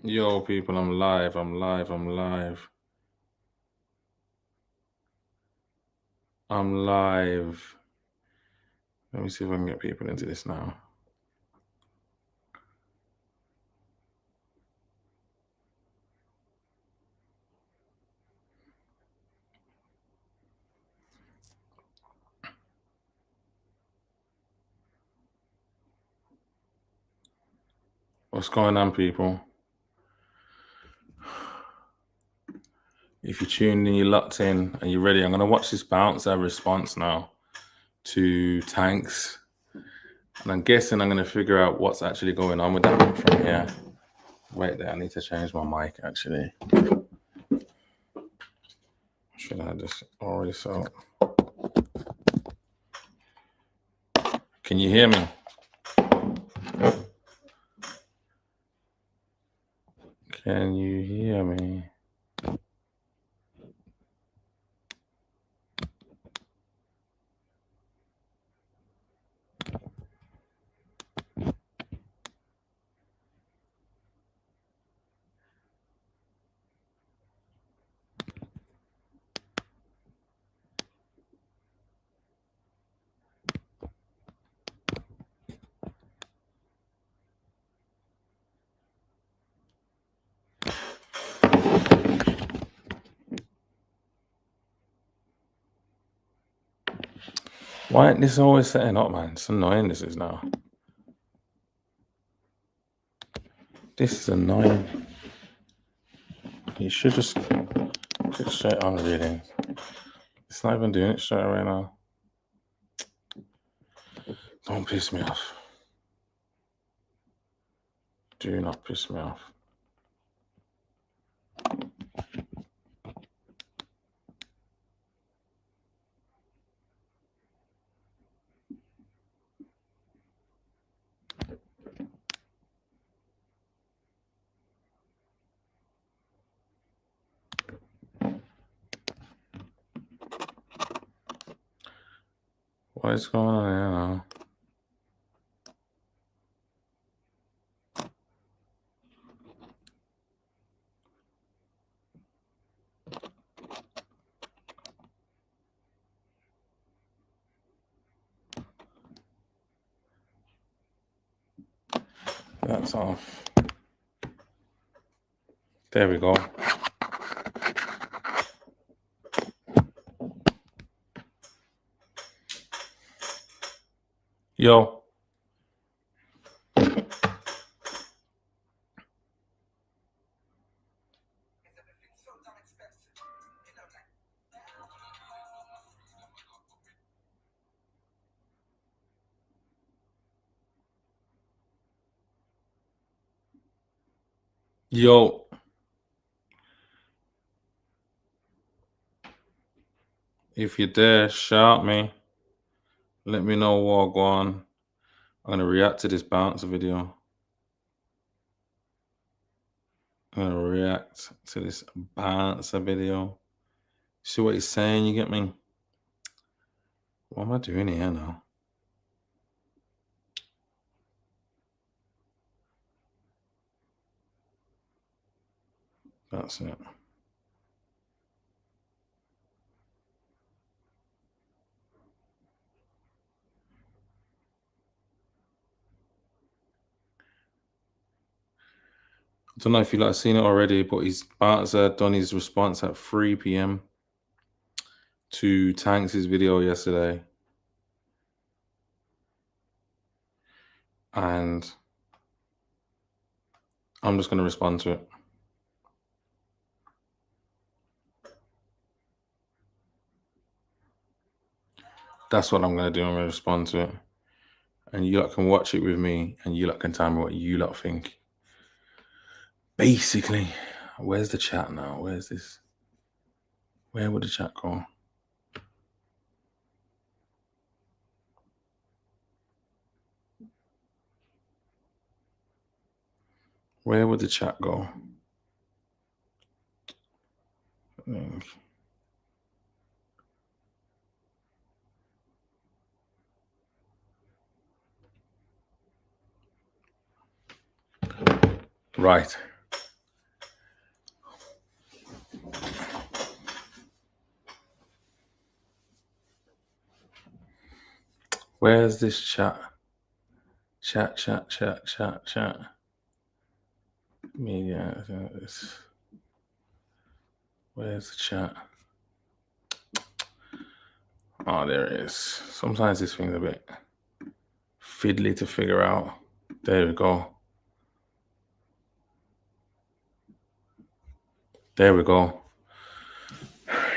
Yo, people, I'm live. I'm live. I'm live. I'm live. Let me see if I can get people into this now. What's going on, people? If you're tuned in, you're locked in, and you're ready, I'm going to watch this bouncer response now to Tanks. And I'm guessing I'm going to figure out what's actually going on with that from here. Wait there, I need to change my mic, actually. Should I just already so? Can you hear me? Can you hear me? Why ain't this always setting up, man? It's annoying, this is now. This is annoying. You should just click straight on reading. It's not even doing it straight away now. Don't piss me off. Do not piss me off. What is going on here now? That's off. There we go. Yo. Yo. If you're there, shout me. Let me know what go on. I'm gonna react to this bouncer video. I'm gonna react to this bouncer video. See what he's saying, you get me? What am I doing here now? That's it. I don't know if you like seen it already, but his bouncer done his response at 3 p.m. to Tanks' video yesterday. And I'm just gonna respond to it. That's what I'm gonna do. I'm gonna respond to it. And you lot can watch it with me and you lot can tell me what you lot think. Basically, where's the chat now? Where's this? Where would the chat go? Where would the chat go? Right. Where's this chat? Chat. Media. Where's the chat? Oh, there it is. Sometimes this thing's a bit fiddly to figure out. There we go. There we go.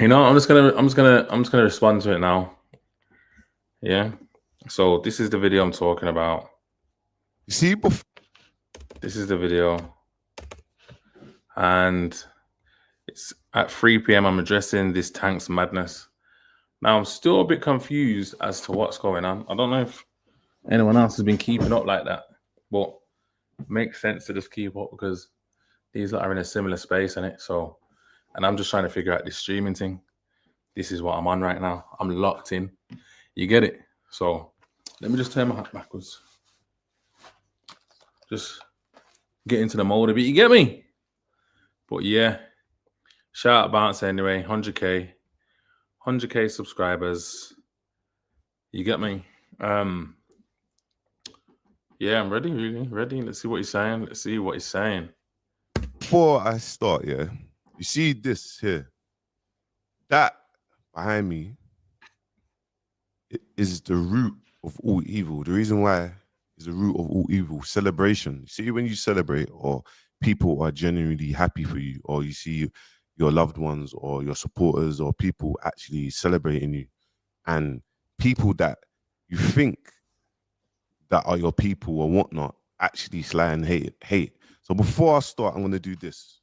You know, I'm just gonna respond to it now. Yeah. So this is the video I'm talking about. You see, This is the video, and it's at 3 p.m. I'm addressing this Tanks madness. Now I'm still a bit confused as to what's going on. I don't know if anyone else has been keeping up like that, but it makes sense to just keep up because these lot are in a similar space, innit? So, and I'm just trying to figure out this streaming thing. This is what I'm on right now. I'm locked in. You get it? So let me just turn my hat backwards. Just get into the mode a bit. You get me? But yeah, shout out Bouncer anyway. 100k subscribers. You get me? Yeah, I'm ready. Really ready. Let's see what he's saying. Before I start, yeah, you see this here, that behind me is the root of all evil. The reason why is the root of all evil. Celebration. You see, when you celebrate, or people are genuinely happy for you, or you see your loved ones or your supporters or people actually celebrating you, and people that you think that are your people or whatnot actually sly and hate. So before I start, I'm going to do this.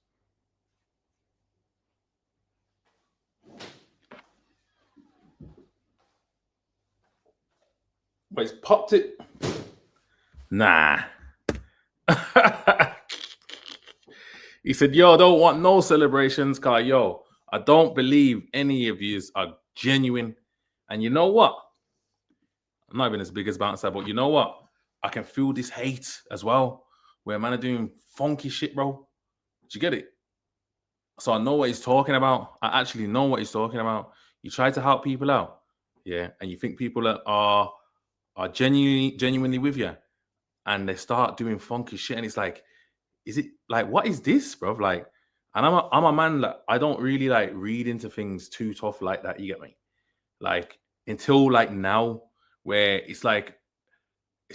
But he's popped it. Nah. He said, yo, I don't want no celebrations, cause yo, I don't believe any of yous are genuine. And you know what? I'm not even as big as Bouncer, but you know what? I can feel this hate as well. Where man are doing funky shit, bro. Do you get it? So I know what he's talking about. I actually know what he's talking about. You try to help people out, yeah, and you think people are genuinely with you, and they start doing funky shit, and it's like, is it like, what is this, bro? Like, and I'm a man that I don't really like read into things too tough like that. You get me? Like until like now, where it's like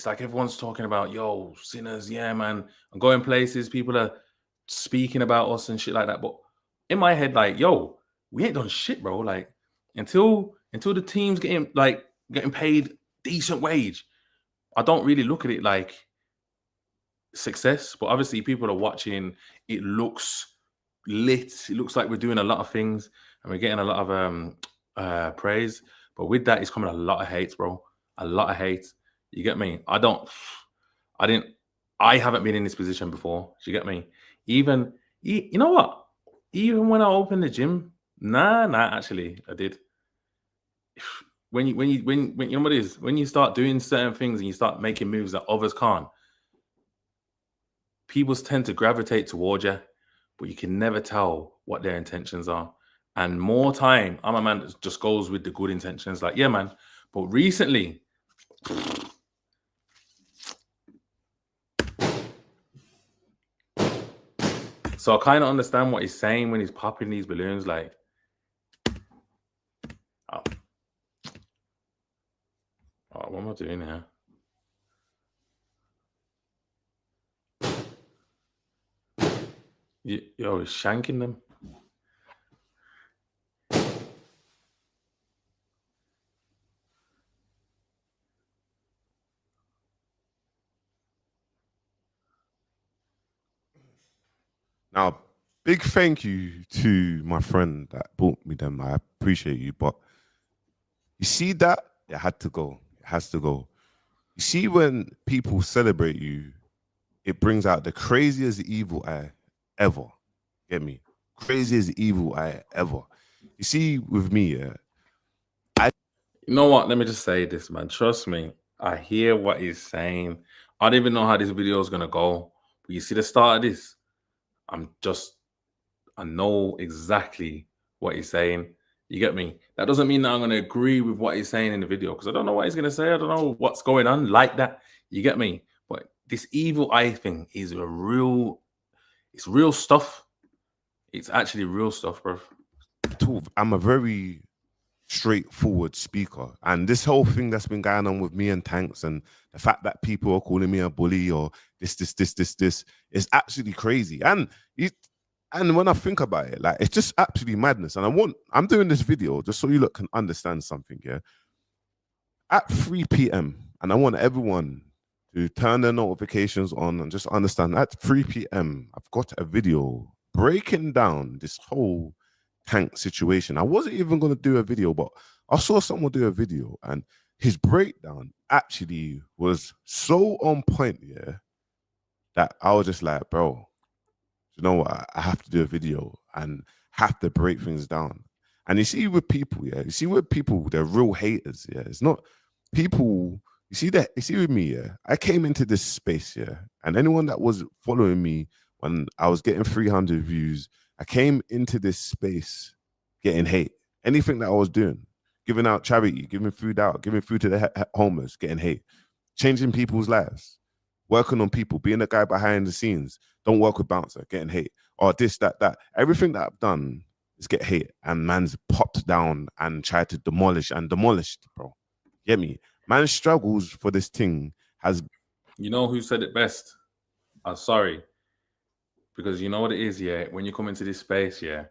everyone's talking about, yo, sinners, yeah, man. I'm going places, people are speaking about us and shit like that. But in my head, like, yo, we ain't done shit, bro. Like until the team's getting paid decent wage, I don't really look at it like success. But obviously people are watching. It looks lit. It looks like we're doing a lot of things and we're getting a lot of praise. But with that is coming a lot of hate, bro. A lot of hate. You get me? I haven't been in this position before. Do you get me? Even, you know what? Even when I opened the gym, actually, I did. When you know what it is, when you start doing certain things and you start making moves that others can't, people tend to gravitate towards you, but you can never tell what their intentions are. And more time, I'm a man that just goes with the good intentions. Like, yeah, man. But recently, so I kind of understand what he's saying when he's popping these balloons. Like, oh, what am I doing here? Yo, he's shanking them. Now, big thank you to my friend that bought me them. I appreciate you. But you see that? It had to go. It has to go. You see, when people celebrate you, it brings out the craziest evil eye ever. Get me? Craziest evil eye ever. You see, with me, You know what? Let me just say this, man. Trust me. I hear what he's saying. I don't even know how this video is going to go. But you see the start of this? I know exactly what he's saying. You get me? That doesn't mean that I'm going to agree with what he's saying in the video because I don't know what he's going to say. I don't know what's going on like that. You get me? But this evil eye thing is it's real stuff. It's actually real stuff, bro. I'm a very straightforward speaker, and this whole thing that's been going on with me and Tanks, and the fact that people are calling me a bully or this is absolutely crazy. And when I think about it, like, it's just absolutely madness. And I'm doing this video just so you look can understand something. Yeah, at 3 p.m. and I want everyone to turn their notifications on and just understand at 3 p.m. I've got a video breaking down this whole Tank situation. I wasn't even going to do a video, but I saw someone do a video and his breakdown actually was so on point, yeah, that I was just like, bro, you know what? I have to do a video and have to break things down. And you see with people, yeah, they're real haters, yeah. It's not people, you see with me, yeah, I came into this space, yeah, and anyone that was following me when I was getting 300 views, I came into this space getting hate. Anything that I was doing, giving out charity, giving food out, giving food to the homeless, getting hate, changing people's lives, working on people, being the guy behind the scenes, don't work with Bouncer, getting hate, or this, that. Everything that I've done is get hate, and man's popped down and tried to demolished, bro. Get me? Man struggles for this thing has... You know who said it best? I'm sorry. Because you know what it is, yeah? When you come into this space, yeah,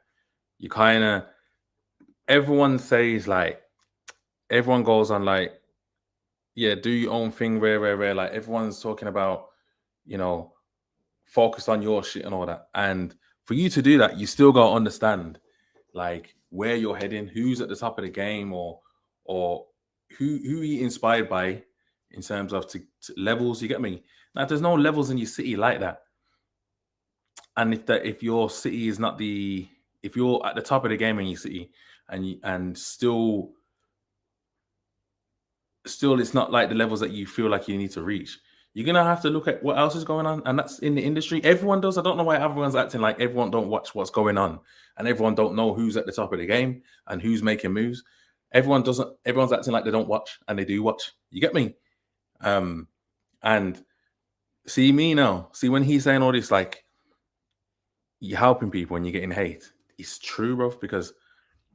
you kind of... Everyone says, like... Everyone goes on, like... Yeah, do your own thing, rare. Like, everyone's talking about, you know, focus on your shit and all that. And for you to do that, you still got to understand, like, where you're heading, who's at the top of the game, or who you inspired by in terms of to levels. You get me? Now, there's no levels in your city like that. And if your city is not if you're at the top of the game in your city and still it's not like the levels that you feel like you need to reach, you're gonna have to look at what else is going on, and that's in the industry. Everyone does. I don't know why everyone's acting like everyone don't watch what's going on, and everyone don't know who's at the top of the game and who's making moves. Everyone doesn't. Everyone's acting like they don't watch, and they do watch. You get me? And see me now. See when he's saying all this, like, you're helping people and you're getting hate. It's true, bro, because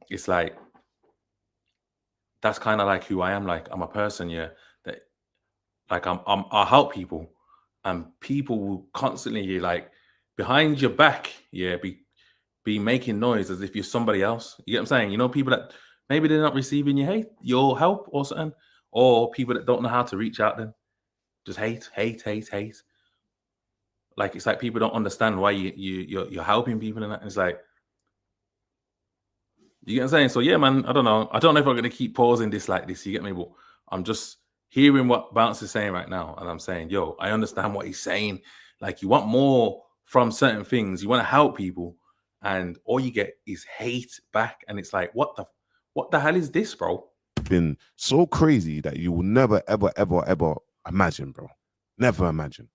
it's like that's kind of like who I am. Like, I'm a person, yeah, that like I help people, and people will constantly, like, behind your back, yeah, be making noise as if you're somebody else. You get what I'm saying? You know, people that maybe they're not receiving your help or something, or people that don't know how to reach out, then just hate. Like, it's like people don't understand why you're helping people, and it's like, you get what I'm saying? So yeah, man, I don't know if I'm gonna keep pausing this like this. You get me? But I'm just hearing what Bounce is saying right now, and I'm saying, yo, I understand what he's saying. Like, you want more from certain things, you want to help people, and all you get is hate back, and it's like, what the hell is this, bro? Been so crazy that you will never, ever imagine, bro. Never imagine.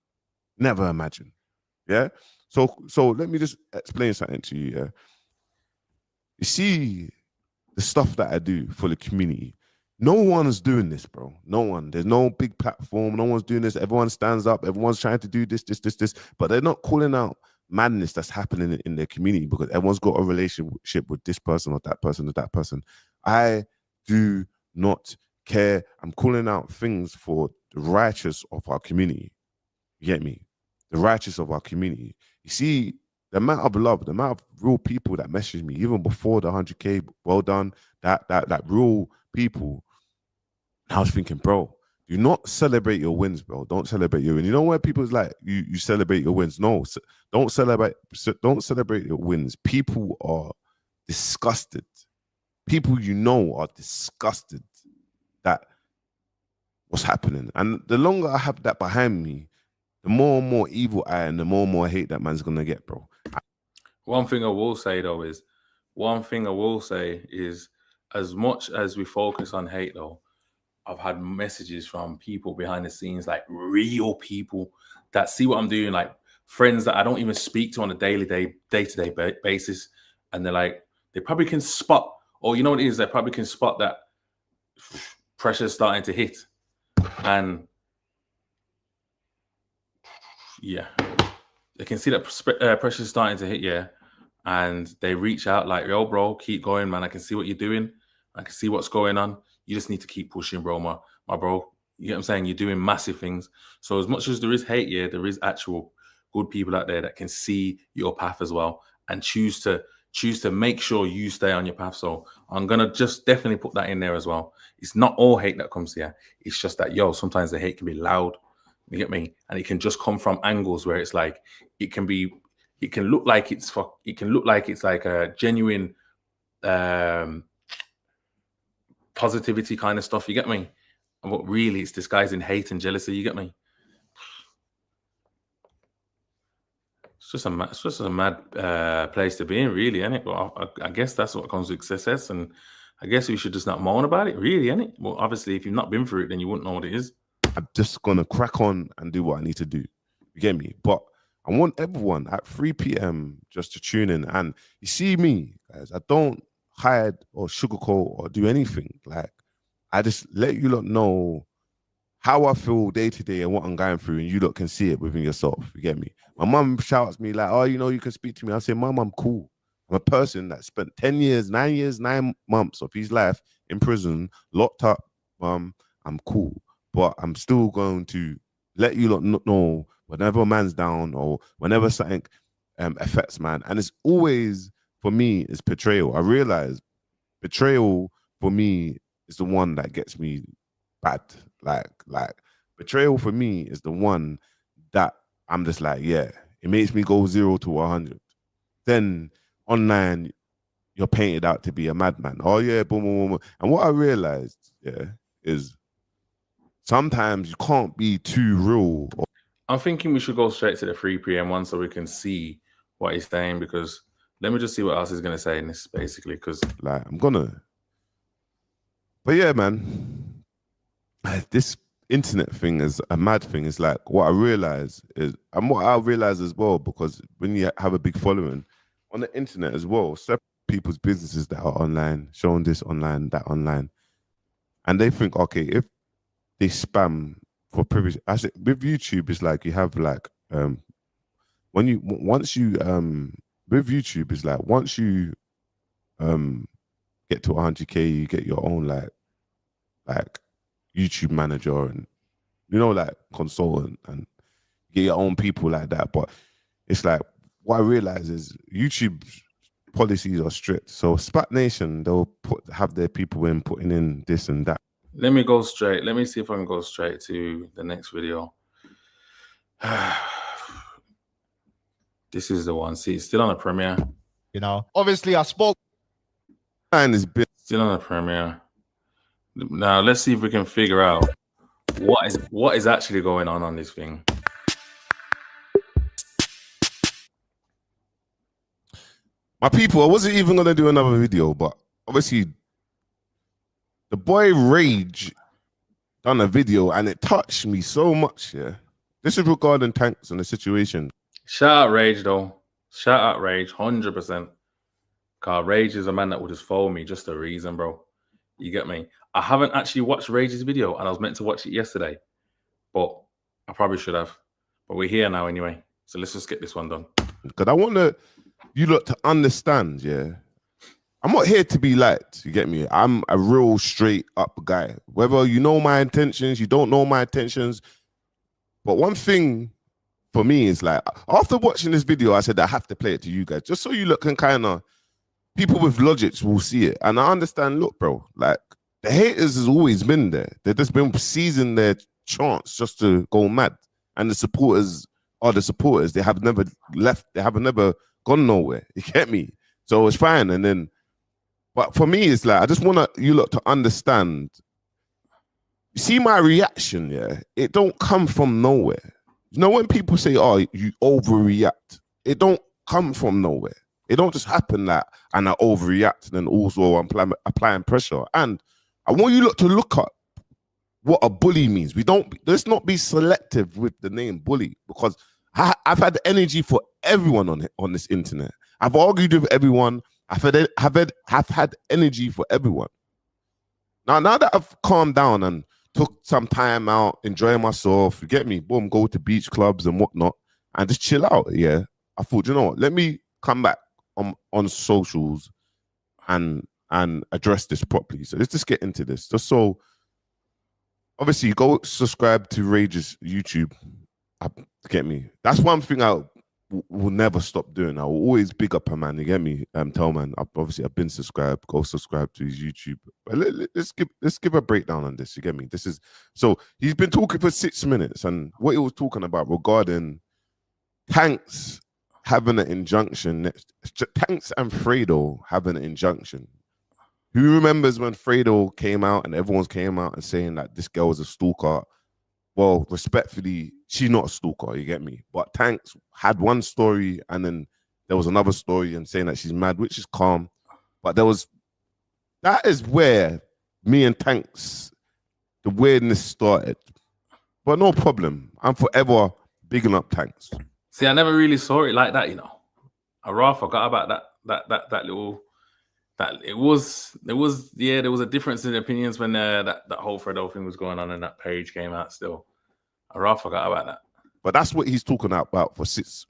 Yeah. So let me just explain something to you. Yeah. You see the stuff that I do for the community. No one's doing this, bro. No one. There's no big platform. No one's doing this. Everyone stands up. Everyone's trying to do this. But they're not calling out madness that's happening in their community because everyone's got a relationship with this person or that person or that person. I do not care. I'm calling out things for the righteous of our community. You get me? The righteous of our community. You see, the amount of love, the amount of real people that messaged me, even before the 100K, well done, that real people. And I was thinking, bro, do not celebrate your wins, bro. Don't celebrate your wins. You know where people's like, you celebrate your wins. No, don't celebrate your wins. People are disgusted. People you know are disgusted that what's happening. And the longer I have that behind me, the more and more evil eye and the more and more hate that man's gonna get, bro. One thing I will say is, as much as we focus on hate, though, I've had messages from people behind the scenes, like real people that see what I'm doing, like friends that I don't even speak to on a day-to-day basis, and they're like, they probably can spot Or you know what it is? They probably can spot that pressure's starting to hit. And yeah, they can see that pressure's starting to hit, yeah. And they reach out like, yo, bro, keep going, man. I can see what you're doing. I can see what's going on. You just need to keep pushing, bro, my bro. You know what I'm saying? You're doing massive things. So as much as there is hate, yeah, there is actual good people out there that can see your path as well and choose to make sure you stay on your path. So I'm gonna just definitely put that in there as well. It's not all hate that comes here. It's just that, yo, sometimes the hate can be loud. You get me? And it can just come from angles where it's like it can look like it's like a genuine positivity kind of stuff. You get me? And what really it's disguising hate and jealousy. You get me? It's just a mad place to be in, really, isn't it? Well, I guess that's what comes with success, and I guess we should just not moan about it, really, isn't it? Well, obviously, if you've not been through it, then you wouldn't know what it is. I'm just gonna crack on and do what I need to do. You get me? But I want everyone at 3 p.m. just to tune in. And you see me, guys, I don't hide or sugarcoat or do anything. Like, I just let you lot know how I feel day to day and what I'm going through, and you lot can see it within yourself. You get me? My mum shouts me like, oh, you know, you can speak to me. I say, Mum, I'm cool. I'm a person that spent 9 years, 9 months of his life in prison, locked up. I'm cool. But I'm still going to let you lot know whenever a man's down or whenever something affects man. And it's always, for me, is betrayal. I realize betrayal for me is the one that gets me bad. Like betrayal for me is the one that I'm just like, yeah, it makes me go 0 to 100. Then online, you're painted out to be a madman. Oh yeah, boom, boom, boom. And what I realized, yeah, is sometimes you can't be too real. I'm thinking we should go straight to the 3 p.m. one so we can see what he's saying, because let me just see what else he's going to say in this, basically, because like, but yeah, man, this internet thing is a mad thing. It's like what I realize is, and what I realize as well, because when you have a big following on the internet as well, separate people's businesses that are online, showing this online, that online, and they think, okay, if they spam for privilege. I said with YouTube, it's like you have like with YouTube, it's like once you get to 100K, you get your own like YouTube manager and like consultant, and you get your own people like that. But it's like what I realize is YouTube policies are strict. So Spat Nation, they'll have their people putting in this and that. Let me go straight. Let me see if I can go straight to the next video. This is the one. See, it's still on a premiere. Obviously I spoke. And it's still on a premiere. Now let's see if we can figure out what is actually going on this thing. My people, I wasn't even gonna do another video, but obviously the boy Rage done a video and it touched me so much. Yeah, this is regarding Tanks and the situation. Shout out Rage though. Shout out Rage, 100%. Cause Rage is a man that would just follow me just a reason, bro. You get me? I haven't actually watched Rage's video, and I was meant to watch it yesterday, but I probably should have. But we're here now anyway, so let's just get this one done. Because I want you lot to understand, yeah. I'm not here to be liked, you get me? I'm a real straight up guy. Whether you know my intentions, you don't know my intentions. But one thing for me is like, after watching this video, I said I have to play it to you guys, just so you look can kind of, people with logics will see it. And I understand, look, bro, like the haters has always been there. They've just been seizing their chance just to go mad. And the supporters are the supporters. They have never left. They have never gone nowhere. You get me? So it's fine. And then, but for me, it's like, I just want you lot to understand. You see my reaction, yeah? It don't come from nowhere. You know, when people say, oh, you overreact, it don't come from nowhere. It don't just happen that and I overreact and then also I'm applying pressure. And I want you lot to look up what a bully means. Let's not be selective with the name bully, because I've had energy for everyone on this internet. I've argued with everyone. I've had energy for everyone. Now that I've calmed down and took some time out, enjoying myself, you get me? Boom, go to beach clubs and whatnot, and just chill out. Yeah, I thought, you know what? Let me come back on socials and address this properly. So let's just get into this. Just so, obviously, go subscribe to Rage's YouTube. Get me? That's one thing I will never stop doing. I will always big up a man. You get me? Tellman. I've been subscribed. Go subscribe to his YouTube. But let's give a breakdown on this. You get me? This is so he's been talking for 6 minutes, and what he was talking about regarding Tanks having an injunction. Tanks and Fredo having an injunction. Who remembers when Fredo came out and everyone came out and saying that this girl was a stalker? Well, respectfully, she's not a stalker, you get me? But Tanks had one story and then there was another story and saying that she's mad, which is calm. But that is where me and Tanks, the weirdness started. But no problem. I'm forever bigging up Tanks. See, I never really saw it like that, you know. I rather forgot about that little... There was a difference in opinions when that whole Fredo thing was going on and that page came out still. I rather forgot about that. But that's what he's talking about for six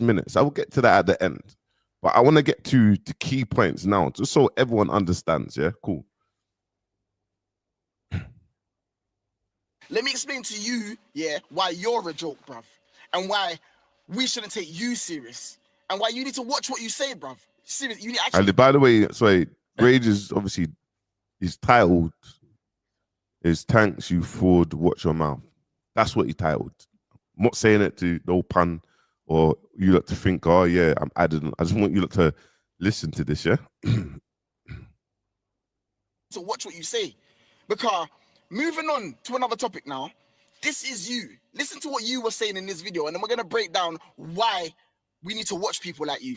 minutes. I will get to that at the end. But I want to get to the key points now, just so everyone understands, yeah? Cool. Let me explain to you, yeah, why you're a joke, bruv. And why we shouldn't take you serious. And why you need to watch what you say, bruv. Serious, you need actually... And by the way, sorry, Rage is obviously, his titled is Tanks, You Fraud, Watch Your Mouth. That's what he titled. I'm not saying it to no pun or you lot to think, oh yeah, I'm adding. I just want you lot to listen to this, yeah? So watch what you say. Because moving on to another topic now, this is you. Listen to what you were saying in this video, and then we're going to break down why we need to watch people like you.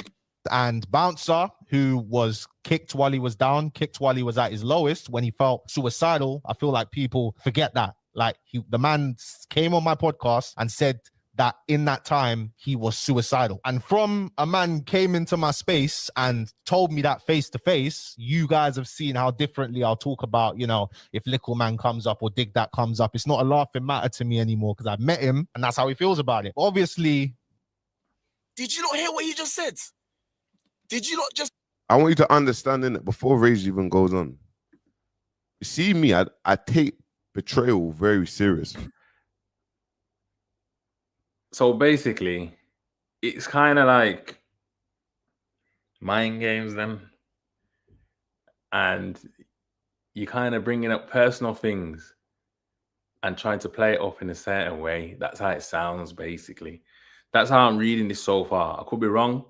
And Bouncer, who was kicked while he was down, kicked while he was at his lowest, when he felt suicidal. I feel like people forget that. Like the man came on my podcast and said that in that time he was suicidal. And from a man came into my space and told me that face to face, you guys have seen how differently I'll talk about, you know, if Little Man comes up or Dig That comes up. It's not a laughing matter to me anymore because I've met him and that's how he feels about it. Obviously. Did you not hear what he just said? Did you not just... I want you to understand in it before Rage even goes on. You see me, I take betrayal very serious. So basically, it's kind of like mind games then. And you kind of bringing up personal things and trying to play it up in a certain way. That's how it sounds, basically. That's how I'm reading this so far. I could be wrong.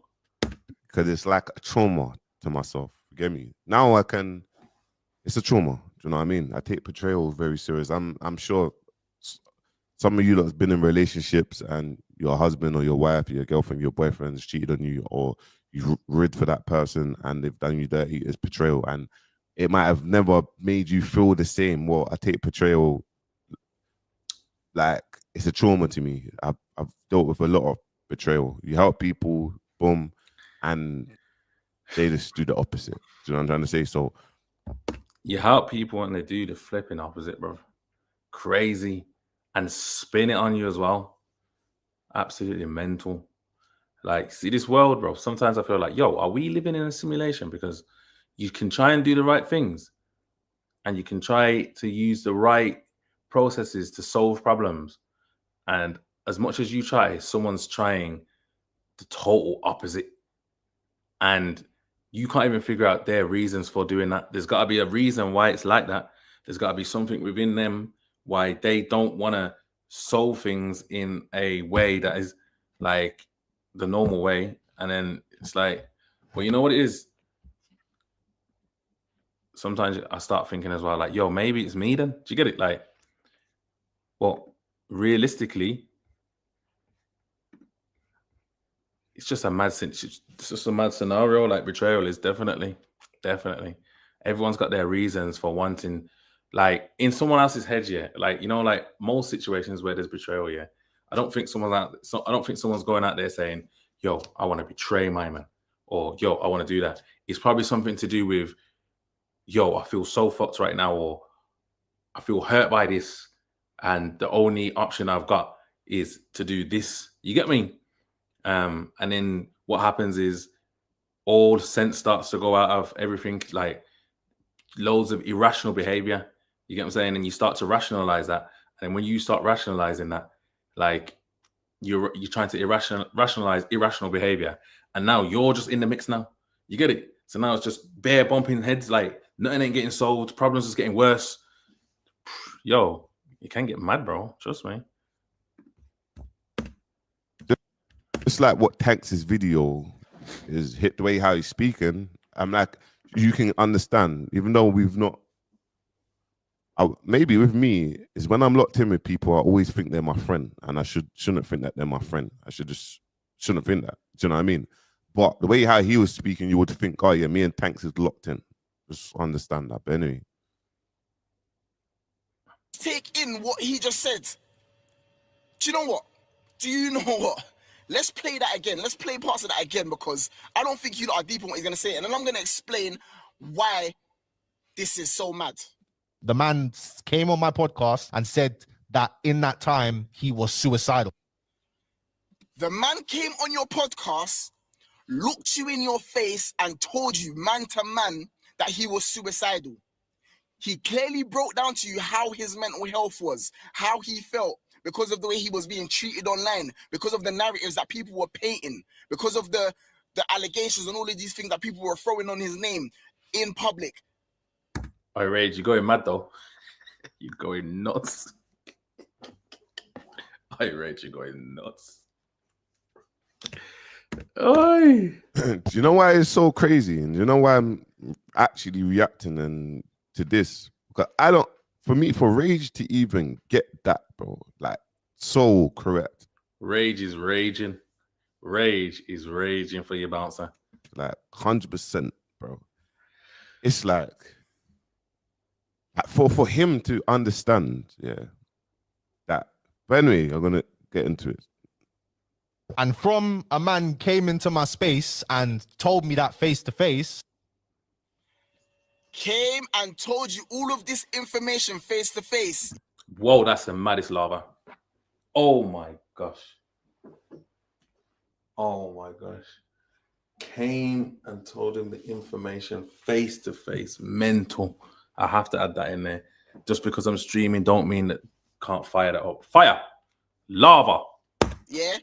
Because it's like a trauma to myself. You get me? Now it's a trauma. Do you know what I mean? I take betrayal very serious. I'm sure some of you that have been in relationships and your husband or your wife, your girlfriend, your boyfriend has cheated on you, or you've rid for that person and they've done you dirty. It's betrayal. And it might have never made you feel the same. Well, I take betrayal like it's a trauma to me. I've dealt with a lot of betrayal. You help people, boom, and they just do the opposite. Do you know what I'm trying to say? So you help people and they do the flipping opposite, bro. Crazy. And spin it on you as well. Absolutely mental. Like, see this world, bro. Sometimes I feel like, yo, are we living in a simulation? Because you can try and do the right things and you can try to use the right processes to solve problems. And as much as you try, someone's trying the total opposite. And you can't even figure out their reasons for doing that. There's got to be a reason why it's like that. There's got to be something within them why they don't want to solve things in a way that is like the normal way. And then it's like, well, you know what it is? Sometimes I start thinking as well, like, yo, maybe it's me then. Do you get it? Like, well, realistically, it's just a mad scenario. Like betrayal is definitely. Everyone's got their reasons for wanting, like in someone else's head, yeah. Like, you know, like most situations where there's betrayal, yeah. I don't think someone's going out there saying, yo, I want to betray my man, or yo, I want to do that. It's probably something to do with, yo, I feel so fucked right now, or I feel hurt by this, and the only option I've got is to do this. You get me? And then what happens is all sense starts to go out of everything, like loads of irrational behavior. You get what I'm saying? And you start to rationalize that. And when you start rationalizing that, like you're trying to rationalize irrational behavior, and now you're just in the mix now. You get it? So now it's just bare bumping heads, like nothing ain't getting solved, problems is getting worse. Yo, you can get mad, bro. Trust me. It's like what Tanks' video is hit the way how he's speaking. I'm like, you can understand, even though we've not. Maybe with me is when I'm locked in with people, I always think they're my friend, and I shouldn't think that they're my friend. I shouldn't think that. Do you know what I mean? But the way how he was speaking, you would think, oh yeah, me and Tanks is locked in. Just understand that. But anyway, take in what he just said. Do you know what? Let's play that again. Let's play parts of that again, because I don't think you lot are deep in what he's going to say. And then I'm going to explain why this is so mad. The man came on my podcast and said that in that time he was suicidal. The man came on your podcast, looked you in your face and told you man to man that he was suicidal. He clearly broke down to you how his mental health was, how he felt because of the way he was being treated online, because of the narratives that people were painting, because of the allegations and all of these things that people were throwing on his name in public. Oh, Rage, you're going mad though. You're going nuts. Oh, Rage, you're going nuts. Oi. do you know why it's so crazy? And do you know why I'm actually reacting to this? Because for Rage to even get that, bro, like so correct. Rage is raging. Rage is raging for your bouncer. Like 100%, bro. It's like for him to understand, yeah, that. But anyway, I'm gonna get into it. And from a man came into my space and told me that face to face. Came and told you all of this information face to face. Whoa, that's the maddest lava. Oh my gosh. Oh my gosh. Came and told him the information face to face. Mental. I have to add that in there. Just because I'm streaming don't mean that can't fire that up. Fire. Lava. Yeah?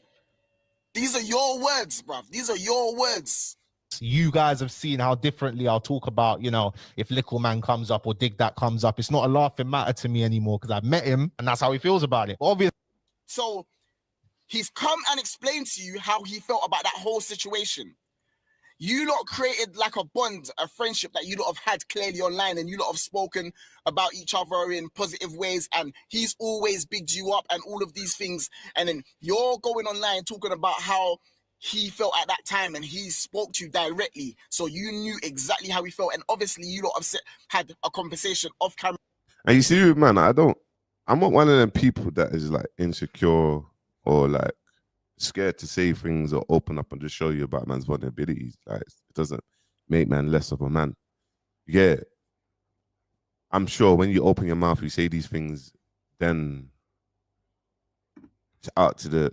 These are your words, bruv. These are your words. You guys have seen how differently I'll talk about, if Little Man comes up or Dig That comes up. It's not a laughing matter to me anymore because I've met him and that's how he feels about it. Obviously. So he's come and explained to you how he felt about that whole situation. You lot created like a bond, a friendship that you lot have had clearly online, and you lot have spoken about each other in positive ways, and he's always bigged you up and all of these things. And then you're going online talking about how he felt at that time, and he spoke to you directly. So you knew exactly how he felt. And obviously you lot have had a conversation off camera. And you see, man, I'm not one of them people that is like insecure or like scared to say things or open up and just show you about man's vulnerabilities. Like, it doesn't make man less of a man. Yeah, I'm sure when you open your mouth, you say these things, then it's out to the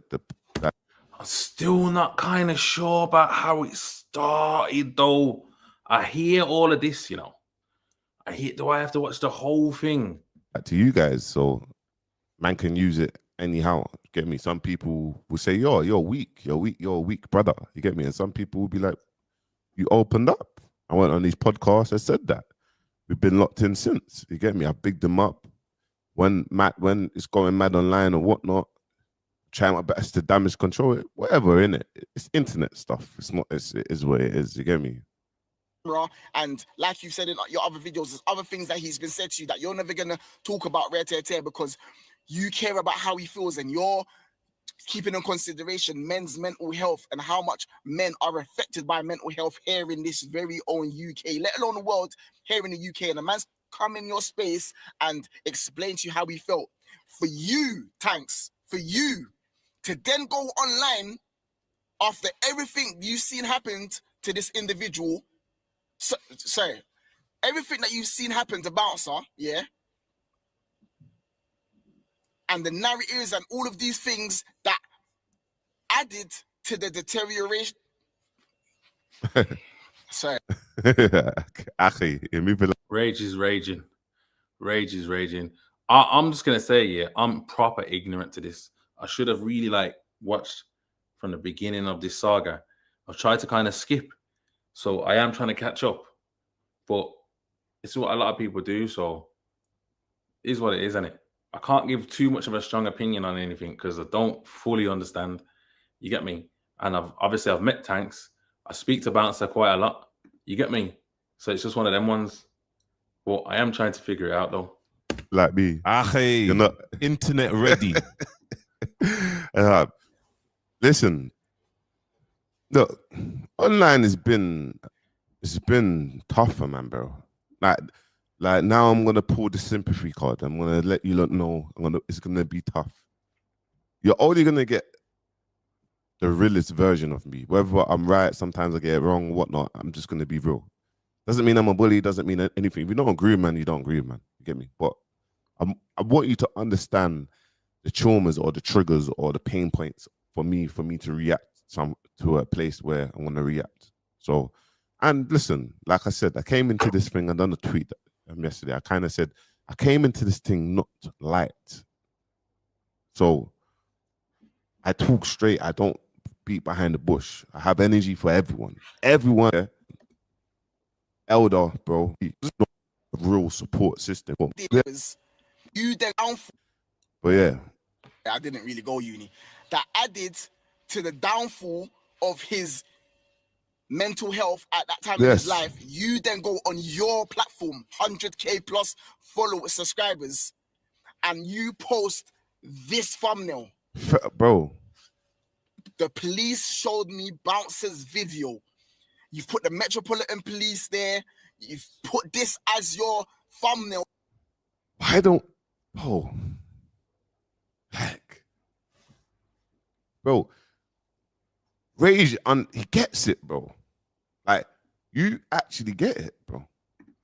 I'm still not kind of sure about how it started, though. I hear all of this, do I have to watch the whole thing? to you guys, so man can use it anyhow. Get me? Some people will say, "Yo, you're weak. You're a weak brother." You get me? And some people will be like, "You opened up." I went on these podcasts. I said that we've been locked in since. You get me? I bigged them up when it's going mad online or whatnot. Trying my best to damage control it, whatever, innit? It's internet stuff. It's not. It is what it is. You get me? And like you said in your other videos, there's other things that he's been said to you that you're never gonna talk about rare tear because you care about how he feels and you're keeping in consideration men's mental health and how much men are affected by mental health here in this very own UK, let alone the world, here in the UK. And a man's come in your space and explain to you how he felt. For you, Tanks, for you to then go online after everything you've seen happened to this individual. So, sorry, everything that you've seen happen to Bouncer, yeah, and the narratives and all of these things that added to the deterioration. Sorry. Akhi, you're moving. Rage is raging. Rage is raging. I'm just gonna say, yeah, I'm proper ignorant to this. I should have really like watched from the beginning of this saga. I've tried to kind of skip, so I am trying to catch up, but it's what a lot of people do. So it is what it is, isn't it? I can't give too much of a strong opinion on anything because I don't fully understand. You get me? And I've met Tanks. I speak to Bouncer quite a lot. You get me? So it's just one of them ones. But I am trying to figure it out though. Like me. Akhi, You're not. internet ready. Listen, look, online has been tougher, man, bro. Like now I'm gonna pull the sympathy card. I'm gonna let you lot know it's gonna be tough. You're only gonna get the realest version of me. Whether I'm right, sometimes I get it wrong, whatnot. I'm just gonna be real. Doesn't mean I'm a bully, doesn't mean anything. If you don't agree, man, you don't agree, man. You get me? But I want you to understand the traumas or the triggers or the pain points for me to react to a place where I want to react. So, and listen, like I said, I came into this thing, I done a tweet yesterday. I kind of said, I came into this thing not light. So I talk straight. I don't beat behind the bush. I have energy for everyone. Everyone, elder, bro, it's not a real support system. You then, but yeah, I didn't really go uni. That added to the downfall of his mental health at that time in his life. You then go on your platform, 100K plus followers, subscribers, and you post this thumbnail. Bro. The police showed me Bouncer's video. You've put the Metropolitan Police there. You've put this as your thumbnail. I don't. Oh, heck, bro. Rage, he gets it, bro. Like, you actually get it, bro.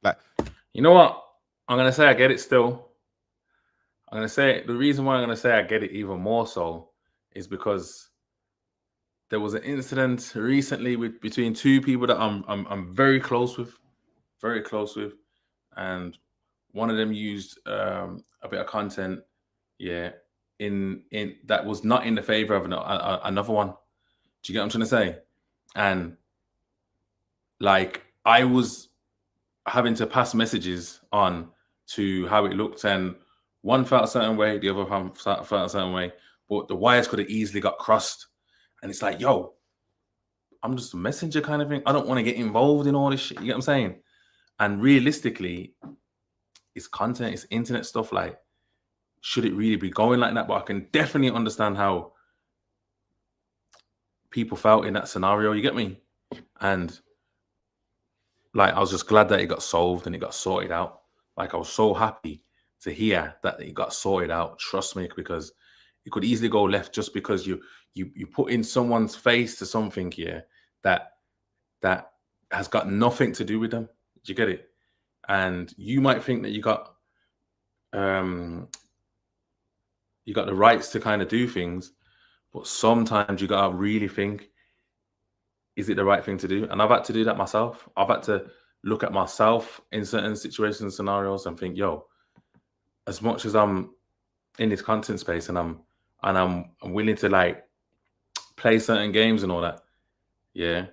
Like, you know what? I'm gonna say I get it still. I'm gonna say the reason why I'm gonna say I get it even more so is because there was an incident recently between two people that I'm very close with, and one of them used a bit of content, yeah, in that was not in the favor of another one. Do you get what I'm trying to say? And like I was having to pass messages on to how it looked, and one felt a certain way, the other one felt a certain way, but the wires could have easily got crossed. And it's like, yo, I'm just a messenger kind of thing. I don't want to get involved in all this shit. You get what I'm saying? And realistically, it's content, it's internet stuff. Like, should it really be going like that? But I can definitely understand how people felt in that scenario. You get me? And like, I was just glad that it got solved and it got sorted out. Like, I was so happy to hear that it got sorted out. Trust me, because it could easily go left just because you put in someone's face to something here that has got nothing to do with them. Do you get it? And you might think that you got the rights to kind of do things, but sometimes you gotta really think, is it the right thing to do? And I've had to do that myself. I've had to look at myself in certain situations, scenarios, and think, yo, as much as I'm in this content space and I'm willing to like play certain games and all that, yeah,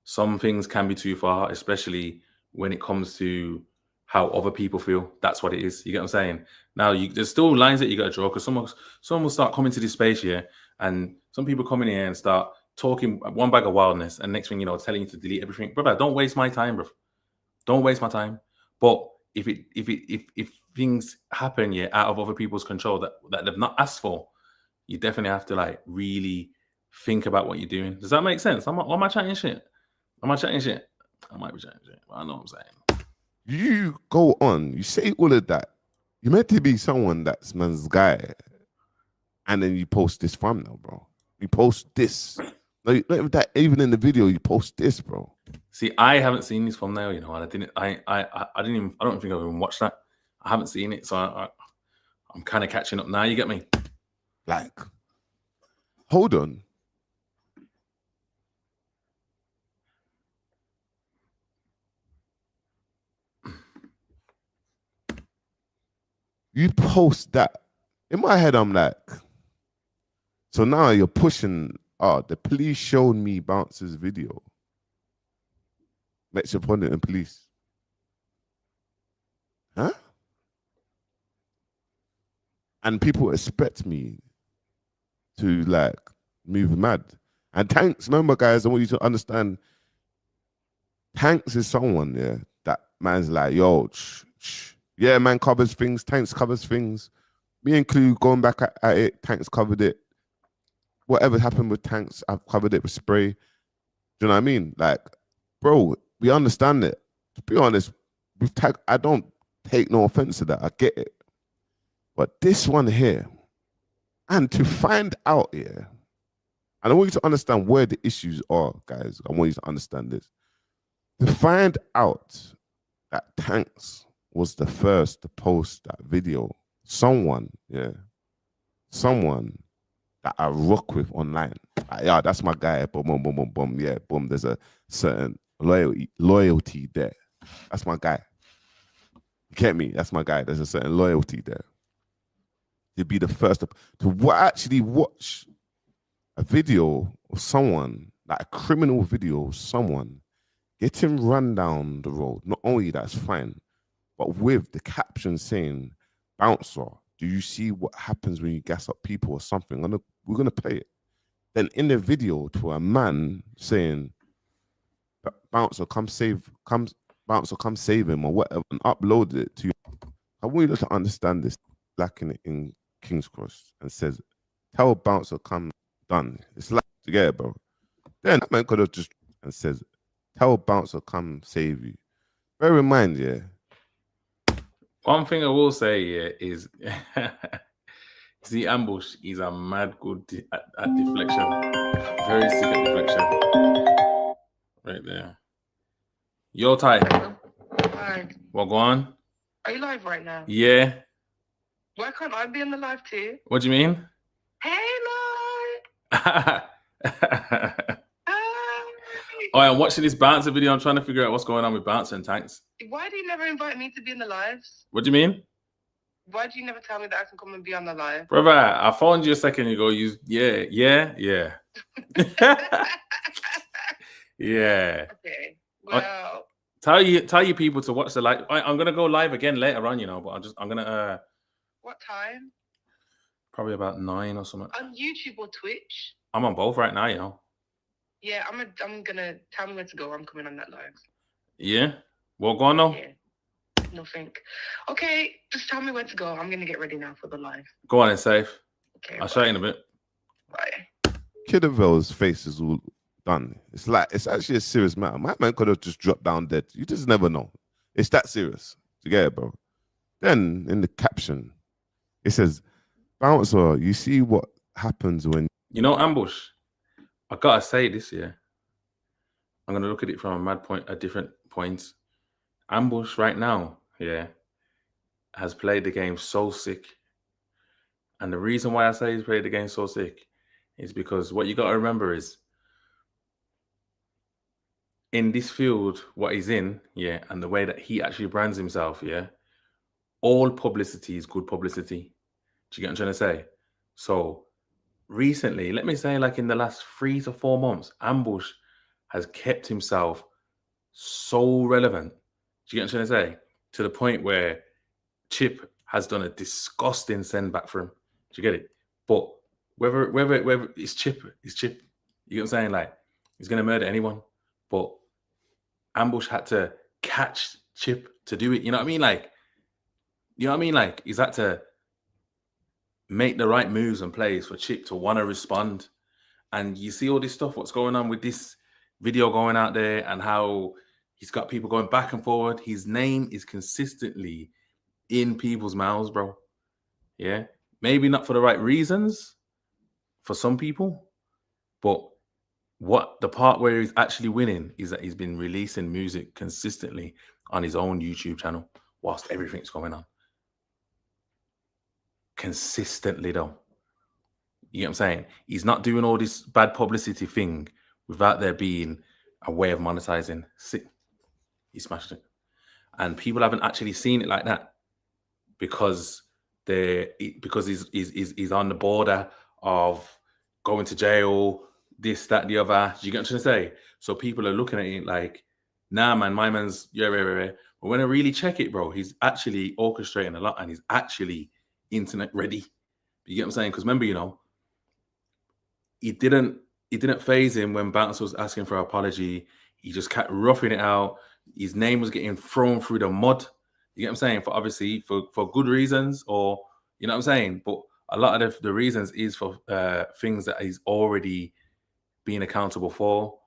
some things can be too far, especially when it comes to how other people feel. That's what it is. You get what I'm saying? Now, there's still lines that you got to draw, because someone will start coming to this space here, and some people come in here and start talking one bag of wildness, and next thing you know, telling you to delete everything. Brother, don't waste my time, bro. Don't waste my time. But if things happen, yeah, out of other people's control that they've not asked for, you definitely have to like really think about what you're doing. Does that make sense? Am I chatting shit? Am I chatting shit? I might be chatting shit. I know what I'm saying. You go on, you say all of that. You're meant to be someone that's man's guy, and then you post this thumbnail, bro. You post this. Not even that. Even in the video, you post this, bro. See, I haven't seen this thumbnail, you know, and I didn't even, I don't think I've even watched that. I haven't seen it, so I'm kind of catching up now. You get me? Like, hold on. You post that. In my head, I'm like, so now you're pushing. Oh, the police showed me Bouncer's video. Metropolitan Police. Huh? And people expect me to like move mad. And Tanks, remember, guys, I want you to understand. Tanks is someone, yeah, that man's like, yo, yeah, man covers things. Tanks covers things. Me and Clue going back at it. Tanks covered it. Whatever happened with Tanks, I've covered it with Spray. Do you know what I mean? Like, bro, we understand it. To be honest, with Tag, I don't take no offense to that. I get it. But this one here, and to find out here, and I want you to understand where the issues are, guys. I want you to understand this. To find out that Tanks was the first to post that video, someone that I rock with online. Like, yeah, that's my guy. Boom, boom, boom, boom, boom. Yeah, boom. There's a certain loyalty there. That's my guy. You get me? That's my guy. There's a certain loyalty there. To be the first to actually watch a video of someone, like a criminal video of someone getting run down the road. Not only that's fine, but with the caption saying, "Bouncer, do you see what happens when you gas up people or something?" We're gonna play it. Then in the video, to a man saying, "Bouncer, come save him," or whatever, and upload it to you. I want you to understand this. Black in King's Cross and says, "Tell Bouncer come done." It's like together, bro. Then that man could have just and says, "Tell Bouncer come save you." Bear in mind, yeah. One thing I will say, yeah, is see, Ambush is a mad good at deflection. Very sick at deflection. Right there. Yo, Ty. Hi. What go on? Are you live right now? Yeah. Why can't I be in the live too? What do you mean? Hey, Lloyd! Hi. Hi! Oh, I'm watching this Bouncer video. I'm trying to figure out what's going on with Bouncer and Tanks. Why do you never invite me to be in the lives? What do you mean? Why do you never tell me that I can come and be on the live? Brother, I phoned you a second ago. Yeah. Yeah. Okay. Well, Tell you people to watch the live. I'm gonna go live again later on, you know, but I'm gonna what time? probably about 9 or something. On YouTube or Twitch? I'm on both right now, you know. Yeah, I'm gonna tell me where to go. I'm coming on that live. Yeah. What going on? Yeah. Nothing. Okay, just tell me where to go. I'm gonna get ready now for the live. Go on and safe. Okay. I'll show you in a bit. Bye. Kidavel's face is all done. It's like, it's actually a serious matter. My man could have just dropped down dead. You just never know. It's that serious. You get it, bro? Then in the caption, it says, "Bouncer, you see what happens when..." You know, Ambush, I gotta say this, yeah. I'm gonna look at it from a mad point, a different point. Ambush right now, yeah, has played the game so sick. And the reason why I say he's played the game so sick is because what you got to remember is in this field, what he's in, yeah, and the way that he actually brands himself, yeah, all publicity is good publicity. Do you get what I'm trying to say? So recently, let me say like in the last 3 to 4 months, Ambush has kept himself so relevant. Do you get what I'm trying to say? To the point where Chip has done a disgusting send back for him. Do you get it? But whether it's Chip, it's Chip. You get what I'm saying? Like, he's going to murder anyone. But Ambush had to catch Chip to do it. You know what I mean? Like, you know what I mean? Like, he's had to make the right moves and plays for Chip to want to respond. And you see all this stuff, what's going on with this video going out there and how he's got people going back and forward. His name is consistently in people's mouths, bro. Yeah. Maybe not for the right reasons for some people, but What the part where he's actually winning is that he's been releasing music consistently on his own YouTube channel whilst everything's going on. Consistently, though. You know what I'm saying? He's not doing all this bad publicity thing without there being a way of monetizing. See, he smashed it. And people haven't actually seen it like that because he's on the border of going to jail, this, that, the other. You get what I'm trying to say? So people are looking at it like, nah, man, my man's yeah. But when I really check it, bro, he's actually orchestrating a lot and he's actually internet ready. You get what I'm saying? Because remember, you know, it didn't phase him when Bouncer was asking for an apology. He just kept roughing it out. His name was getting thrown through the mud. You get what I'm saying? For obviously for good reasons, or you know what I'm saying? But a lot of the reasons is for things that he's already being accountable for,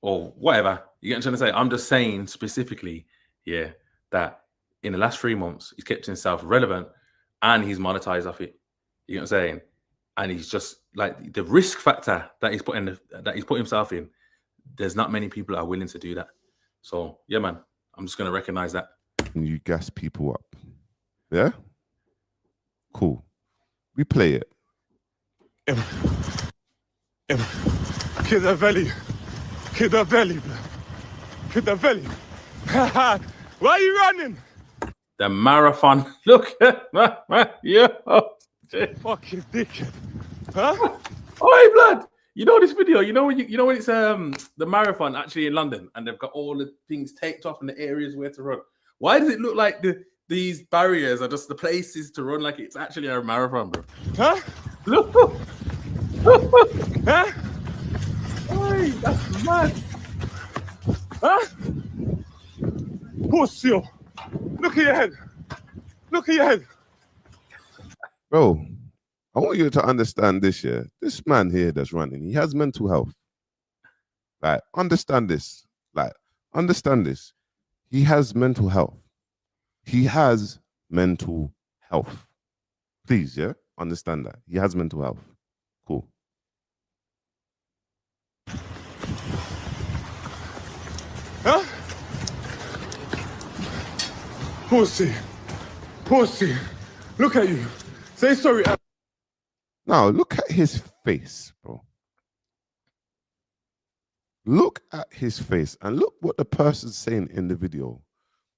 or whatever. You get what I'm trying to say? I'm just saying specifically, yeah, that in the last 3 months, he's kept himself relevant and he's monetized off it. You know what I'm saying? And he's just like the risk factor that he's put himself in. There's not many people that are willing to do that. So yeah, man, I'm just gonna recognize that. And you gas people up. Yeah? Cool. We play it. Kidavelli, bro. Kidavelli. Why are you running? The marathon. Look at yeah. Fucking dickhead. Huh? Oh, hey, blood. You know this video? You know when it's the marathon actually in London and they've got all the things taped off in the areas where to run. Why does it look like these barriers are just the places to run like it's actually a marathon, bro? Huh? Look. Huh? Hey, that's mad. Huh? Pussy. Look at your head. Look at your head. Bro, I want you to understand this, yeah. This man here that's running, he has mental health. Like, understand this. He has mental health. He has mental health. Please, yeah? Understand that. He has mental health. Cool. Huh? Pussy. Look at you. Say sorry. Now, look at his face, bro. Look at his face and look what the person's saying in the video.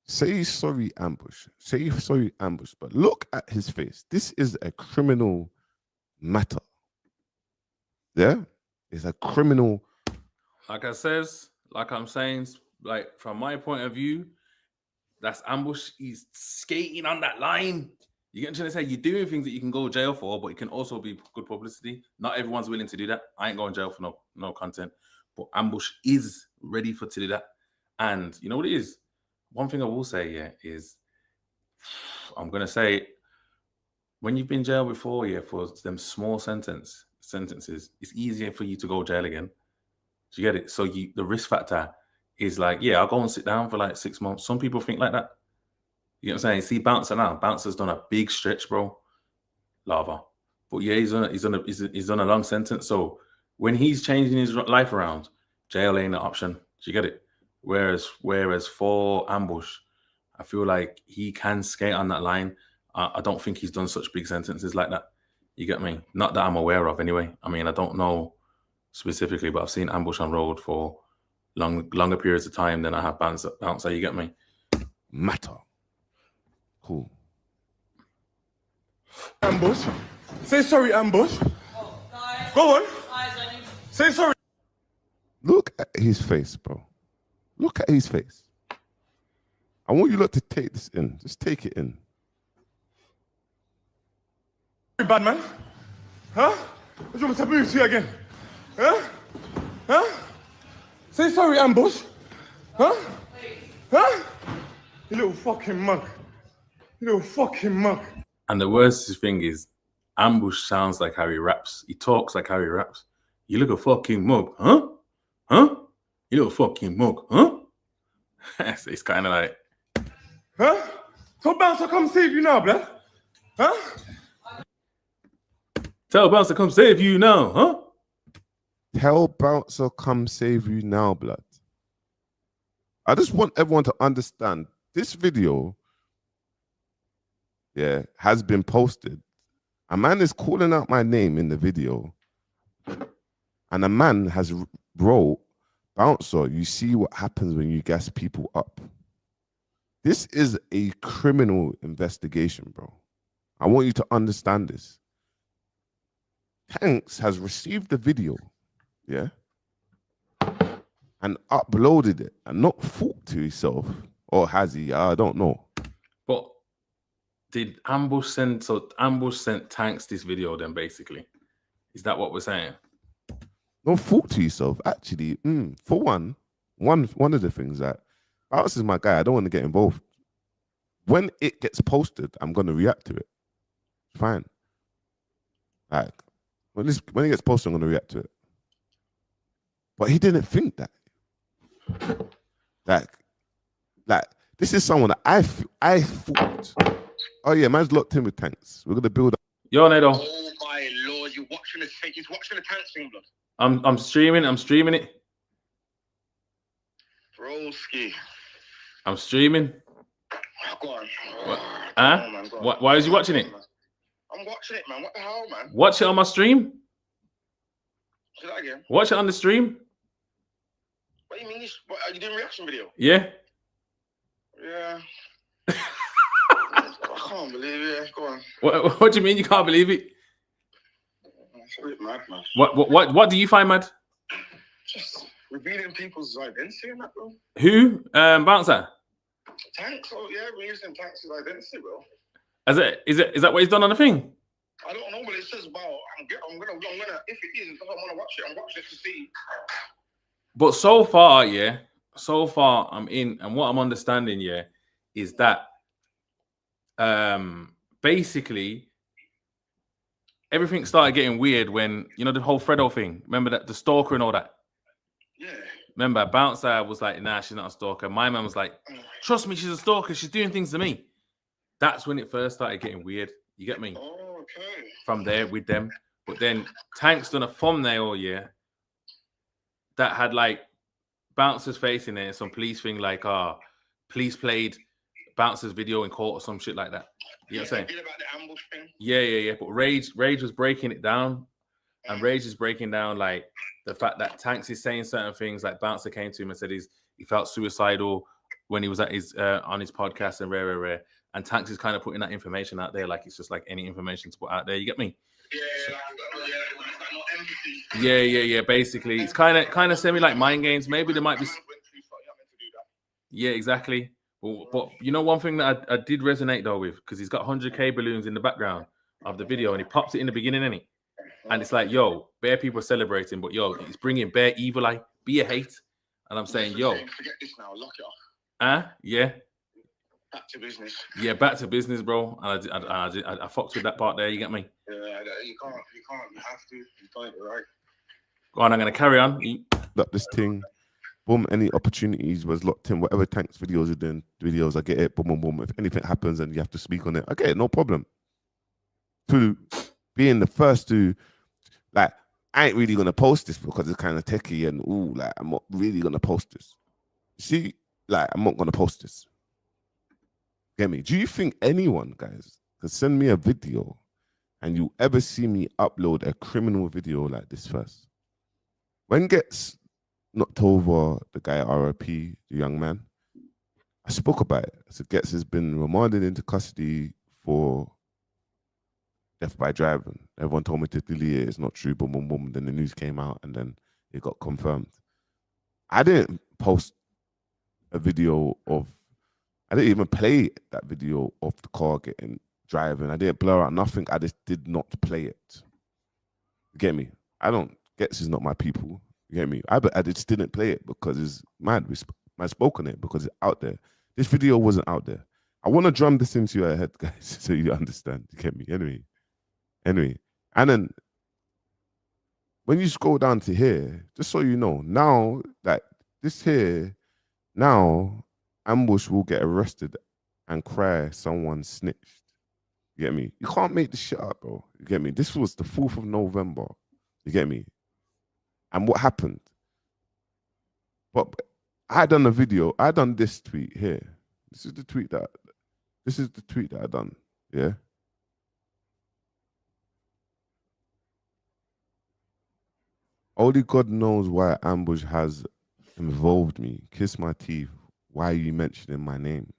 Say sorry, Ambush. Say sorry, Ambush. But look at his face. This is a criminal matter. Yeah? It's a criminal. Like I'm saying, like from my point of view, that's Ambush. He's skating on that line. You get what I'm trying to say? You're doing things that you can go to jail for, but it can also be good publicity. Not everyone's willing to do that. I ain't going to jail for no content. But Ambush is ready to do that. And you know what it is? One thing I will say, yeah, is I'm going to say, when you've been jailed before, yeah, for them small sentences, it's easier for you to go jail again. Do you get it? So the risk factor is like, yeah, I'll go and sit down for like 6 months. Some people think like that. You know what I'm saying? See Bouncer now. Bouncer's done a big stretch, bro. Lava. But yeah, he's on a long sentence. So when he's changing his life around, jail ain't an option. Do you get it? Whereas for Ambush, I feel like he can skate on that line. I don't think he's done such big sentences like that. You get me? Not that I'm aware of anyway. I mean, I don't know specifically, but I've seen Ambush on road for longer periods of time than I have Bouncer. You get me? Matter. Cool. Ambush. Say sorry, Ambush. Go on. Say sorry. Look at his face, bro. Look at his face. I want you lot to take this in. Just take it in. Bad man. Huh? What do you want me to move to you again? Huh? Say sorry, Ambush. Huh? You little fucking mug. And the worst thing is, Ambush sounds like how he raps. He talks like how he raps. You look a fucking mug, huh? You little fucking mug, huh? So it's kind of like, Huh? Tell Bouncer come save you now, blood. Huh? tell Bouncer come save you now, huh? Tell Bouncer come save you now, blood. I just want everyone to understand this video, yeah, has been posted. A man is calling out my name in the video, and a man has wrote, Bouncer, you see what happens when you gas people up. This is a criminal investigation, bro. I want you to understand this. Tanks has received the video, yeah, and uploaded it and not thought to himself, or has he? I don't know. But did Ambush send? So Ambush sent Tanks this video. Then basically, is that what we're saying? Don't thought to yourself. Actually, for one of the things that Bounce is my guy. I don't want to get involved. When it gets posted, I'm gonna react to it. Fine. Like when it gets posted, I'm gonna react to it. But he didn't think that. Like this is someone that I thought. Oh yeah, man's locked in with Tanks. We're gonna build up. Yo, Nedo. Oh my lord, you're watching the thing. He's watching the Tanks thing, blood. I'm streaming it. Broski. I'm streaming. Go on. What? Huh? Huh? Oh, man, go on. Why is you watching it? I'm watching it, man. What the hell, man? Watch it on my stream. Say that again. Watch it on the stream. What do you mean? What, are you doing a reaction video? Yeah. Yeah. I can't believe it. Yeah, go on. What do you mean you can't believe it? It's a bit mad, man. What do you find mad? Just revealing people's identity and that, bro. Who? Bouncer. Tanks? Oh yeah, we're using Tanks' identity, bro. Is that what he's done on the thing? I don't know, but it says about I'm gonna if it is, if I want to watch it, I'm watching it to see. But so far I'm in, and what I'm understanding, is that basically everything started getting weird when, you know, the whole Fredo thing. Remember that, the stalker and all that? Yeah. Remember, Bouncer was like, nah, she's not a stalker. My man was like, trust me, she's a stalker. She's doing things to me. That's when it first started getting weird. You get me? Oh, okay. From there with them. But then Tank's done a thumbnail, that had like Bouncer's face in it, some police thing like, police played Bouncer's video in court or some shit like that. You know what I'm saying? About the ambush thing. Yeah. But Rage was breaking it down. And Rage is breaking down like the fact that Tanks is saying certain things, like Bouncer came to him and said he felt suicidal when he was at his on his podcast and rare. And Tanks is kind of putting that information out there, like it's just like any information to put out there. You get me? Yeah. Basically, it's kind of semi like mind games. Maybe there might be. Yeah, exactly. But you know, one thing that I did resonate though with, because he's got 100K balloons in the background of the video, and he pops it in the beginning, innit? And it's like, yo, bare people are celebrating, but yo, he's bringing bare evil eye, be a hate. And I'm saying, yo, forget this now, lock it off. Yeah. Back to business. Yeah, back to business, bro. And I fucked with that part there. You get me? Yeah, you can't. You have to. You got it right. Go on, I'm gonna carry on. That this thing, boom. Any opportunities was locked in. Whatever Tanks videos are doing, I get it. Boom. If anything happens and you have to speak on it, I get it. No problem. To being the first to, like, I ain't really gonna post this because it's kind of techie and like I'm not really gonna post this. See, like I'm not gonna post this. Get me? Do you think anyone, guys, could send me a video and you ever see me upload a criminal video like this first? When Gets knocked over the guy at RIP, the young man, I spoke about it. I said Gets has been remanded into custody for death by driving. Everyone told me to delete it. It's not true. Boom. Then the news came out and then it got confirmed. I didn't post a video of, I didn't even play that video of the car driving. I didn't blur out nothing. I just did not play it. You get me? Gets is not my people. You get me? I just didn't play it because it's mad. I spoke on it because it's out there. This video wasn't out there. I want to drum this into your head, guys, so you understand. You get me? Anyway. And then when you scroll down to here, just so you know, now, like this here, now Ambush will get arrested and cry someone snitched. You get me? You can't make this shit up, bro. You get me? This was the 4th of November. You get me? And what happened? But I done a video. I done this tweet here. This is the tweet that I done. Yeah. Only God knows why Ambush has involved me. Kiss my teeth. Why are you mentioning my name?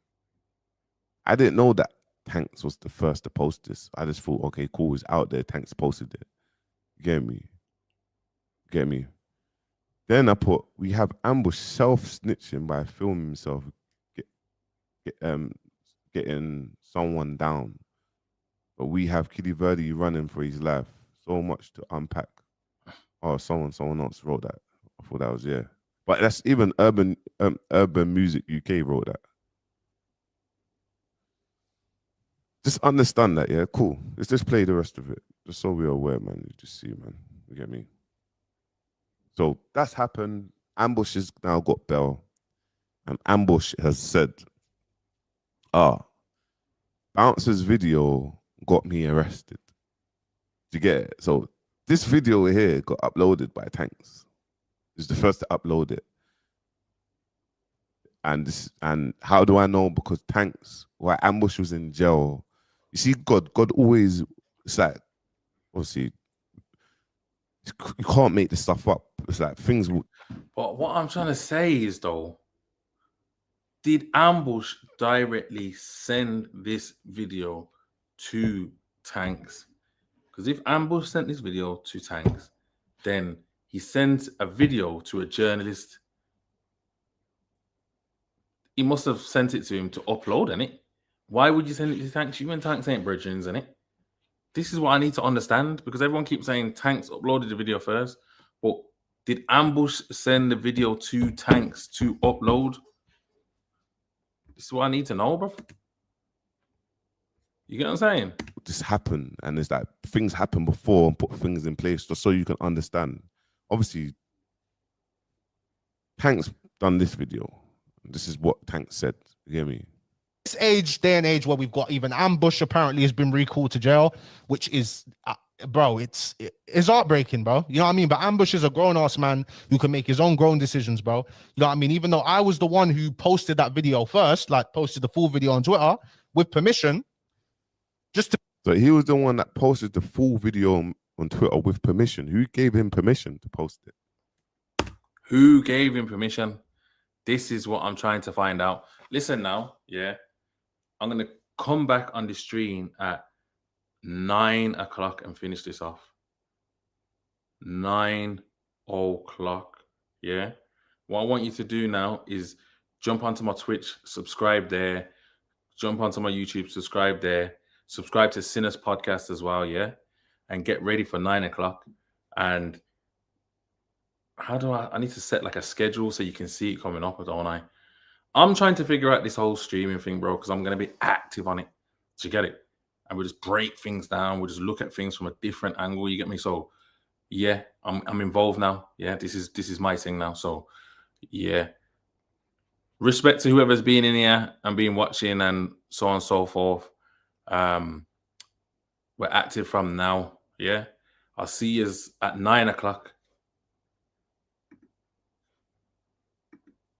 I didn't know that Tanks was the first to post this. I just thought, okay, cool, it's out there. Tanks posted it. Get me? Get me? Then I put, we have Ambush self-snitching by filming himself getting someone down. But we have Kiddy Verdi running for his life. So much to unpack. Oh, someone else wrote that. I thought that was, yeah. But that's even Urban Music UK wrote that. Just understand that, yeah? Cool. Let's just play the rest of it. Just so we're aware, man. You just see, man. You get me? So that's happened. Ambush has now got bail. And Ambush has said, Bouncer's video got me arrested. Do you get it? So this video here got uploaded by Tanks. He's the first to upload it. And how do I know? Because Tanks, while Ambush was in jail, you see, God always, it's like, obviously, you can't make this stuff up. It's like things will. But what I'm trying to say is, though, did Ambush directly send this video to Tanks? Because if Ambush sent this video to Tanks, then he sends a video to a journalist. He must have sent it to him to upload, innit? Why would you send it to Tanks? You and Tanks ain't brethren, innit? This is what I need to understand, because everyone keeps saying Tanks uploaded the video first. But did Ambush send the video to Tanks to upload? This is what I need to know, bro. You get what I'm saying? This happened, and it's like things happen before and put things in place just so you can understand. Obviously, Tanks done this video. This is what Tanks said. You hear me? This day and age where we've got even Ambush apparently has been recalled to jail, which is, bro, it's heartbreaking, bro. You know what I mean? But Ambush is a grown-ass man who can make his own grown decisions, bro. You know what I mean? Even though I was the one who posted that video first, like posted the full video on Twitter with permission, just to. So he was the one that posted the full video on Twitter with permission. Who gave him permission to post it? Who gave him permission? This is what I'm trying to find out. Listen now, yeah. I'm going to come back on the stream at 9 o'clock and finish this off. 9 o'clock, yeah. What I want you to do now is jump onto my Twitch, subscribe there. Jump onto my YouTube, subscribe there. Subscribe to Sinners Podcast as well, yeah? And get ready for 9 o'clock. And how do I need to set like a schedule so you can see it coming up, don't I? I'm trying to figure out this whole streaming thing, bro, because I'm going to be active on it. Do you get it? And we'll just break things down. We'll just look at things from a different angle. You get me? So, yeah, I'm involved now. Yeah, this is my thing now. So, yeah. Respect to whoever's been in here and been watching and so on and so forth. We're active from now. Yeah. I'll see you at 9 o'clock.